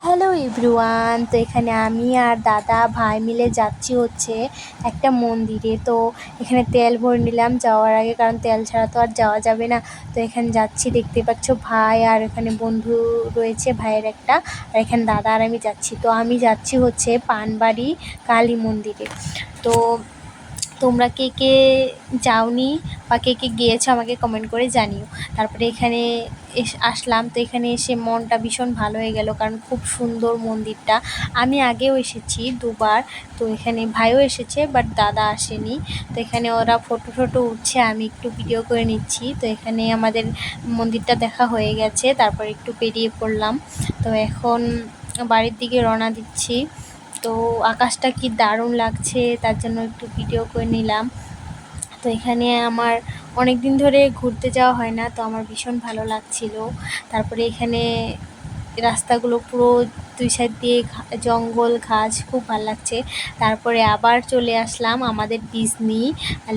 Hello everyone, তো এখানে আমি আর দাদা ভাই মিলে যাচ্ছি হচ্ছে একটা মন্দিরে। তো এখানে তেল ভরে নিলাম যাওয়ার আগে, কারণ তেল ছাড়া তো আর যাওয়া যাবে না। তো এখানে যাচ্ছি, দেখতে পাচ্ছ ভাই আর এখানে বন্ধু রয়েছে ভাইয়ের একটা, আর এখানে দাদা আর আমি যাচ্ছি। তো আমি যাচ্ছি হচ্ছে পানবাড়ি কালী মন্দিরে। তো তোমরা কে কে যাওনি বা কে কে গিয়েছো আমাকে কমেন্ট করে জানিও। তারপরে এখানে আসলাম, তো এখানে এসে মনটা ভীষণ ভালো হয়ে গেল, কারণ খুব সুন্দর মন্দিরটা। আমি আগেও এসেছি দুবার, তো এখানে ভাইও এসেছে বাট দাদা আসেনি। তো এখানে ওরা ফটো উঠছে, আমি একটু ভিডিও করে নিচ্ছি। তো এখানে আমাদের মন্দিরটা দেখা হয়ে গেছে, তারপর একটু পেরিয়ে পড়লাম। তো এখন বাড়ির দিকে রওনা দিচ্ছি। তো আকাশটা কি দারুণ লাগছে, তার জন্য একটু ভিডিও করে নিলাম। তো এখানে আমার অনেক দিন ধরে ঘুরতে যাওয়া হয় না, তো আমার ভীষণ ভালো লাগছিল। তারপরে এখানে রাস্তাগুলো পুরো দুই সাইড দিয়ে জঙ্গল ঘাস, খুব ভালো লাগছে। তারপরে আবার চলে আসলাম আমাদের ডিজনি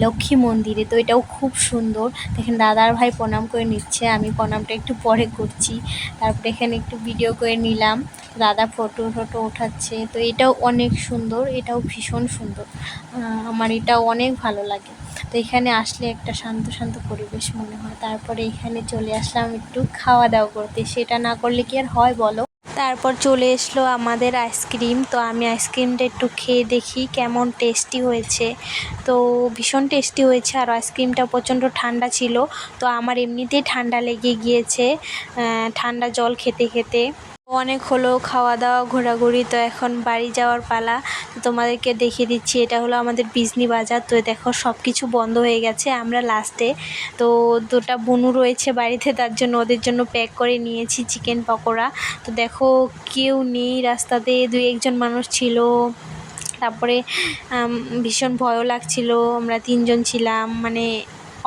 লক্ষ্মী মন্দিরে। তো এটাও খুব সুন্দর। দেখেন দাদার ভাই প্রণাম করে নিচ্ছে, আমি প্রণামটা একটু পরে করছি। তারপরে এখানে একটু ভিডিও করে নিলাম, দাদা ফটো ওঠাচ্ছে। তো এটাও অনেক সুন্দর, এটাও ভীষণ সুন্দর, আমার এটাও অনেক ভালো লাগে। তো এখানে আসলে একটা শান্ত শান্ত পরিবেশ মনে হয়। তারপরে এখানে চলে আসলাম একটু খাওয়া দাওয়া করতে, সেটা না করলে কি আর হয় বলো। তারপর চলে এসলো আমাদের আইসক্রিম। তো আমি আইসক্রিমটা একটু খেয়ে দেখি কেমন টেস্টি হয়েছে। তো ভীষণ টেস্টি হয়েছে, আর আইসক্রিমটা প্রচণ্ড ঠান্ডা ছিল। তো আমার এমনিতেই ঠান্ডা লেগে গিয়েছে ঠান্ডা জল খেতে খেতে। অনেক হলো খাওয়া দাওয়া ঘোরাঘুরি, তো এখন বাড়ি যাওয়ার পালা। তো তোমাদেরকে দেখিয়ে দিচ্ছি, এটা হলো আমাদের বিজনি বাজার। তো দেখো সব কিছু বন্ধ হয়ে গেছে, আমরা লাস্টে। তো দুটা বুনু রয়েছে বাড়িতে, তার জন্য ওদের জন্য প্যাক করে নিয়েছি চিকেন পকোড়া। তো দেখো কেউ নেই রাস্তাতে, দুই একজন মানুষ ছিল। তারপরে ভীষণ ভয়ও লাগছিল, আমরা তিনজন ছিলাম, মানে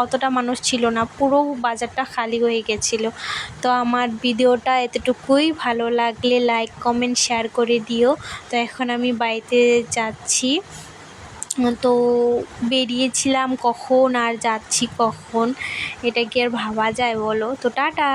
অতটা মানুষ ছিল না, পুরো বাজারটা খালি হয়ে গেছিলো। তো আমার ভিডিওটা এতটুকুই, ভালো লাগলে লাইক কমেন্ট শেয়ার করে দিও। তো এখন আমি বাড়িতে যাচ্ছি। তো বেরিয়েছিলাম কখন আর যাচ্ছি কখন, এটা কি আর ভাবা যায় বলো। তো টাটা।